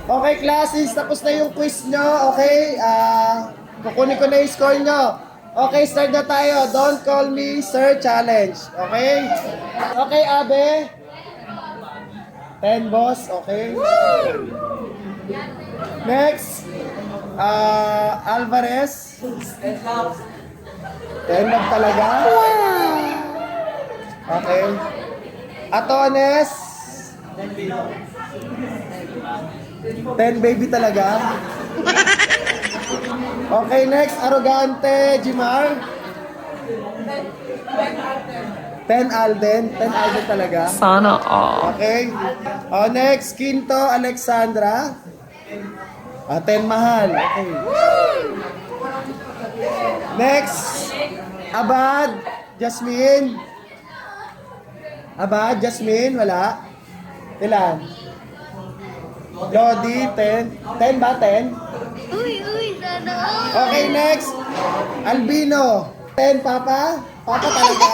Okay, classes, tapos na yung quiz nyo. Okay, kukunin ko na yung score nyo. Okay, start na tayo. Don't call me sir challenge. Okay? Okay, Abe. 10, boss. Okay. Next. Alvarez. 10 lang talaga. Okay. Atones. 10 baby talaga. Okay, next. Arrogante. Jimar. 10 Alden. 10 Alden talaga. Sana all. Okay. Next. Quinto. Alexandra. 10 Mahal. Okay. Next. Abad. Jasmine. Abad. Jasmine. Wala. Ilan? Lodi. 10. 10 ba? 10? Sana all. Okay, next. Albino. 10, Papa? Papa talaga?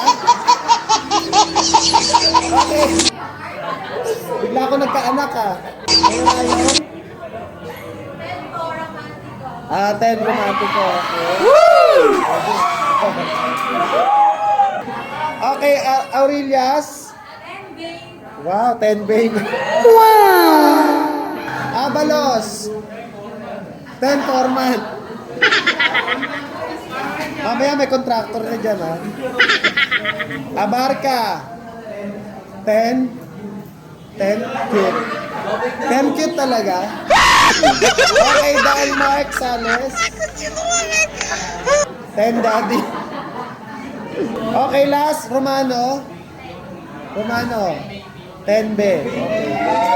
Okay. Bigla ako nagkaanak Ano tayo? 10 romantiko. Okay, Aurelias. Wow, 10 baby. Wow! Abalos. 10 Foreman. Mamaya may contractor na dyan, Abarca. 10. 10 cute. 10 cute talaga. Okay, dahil Mark Sales. 10 daddy. Okay, last, Romano. 10 B. Okay.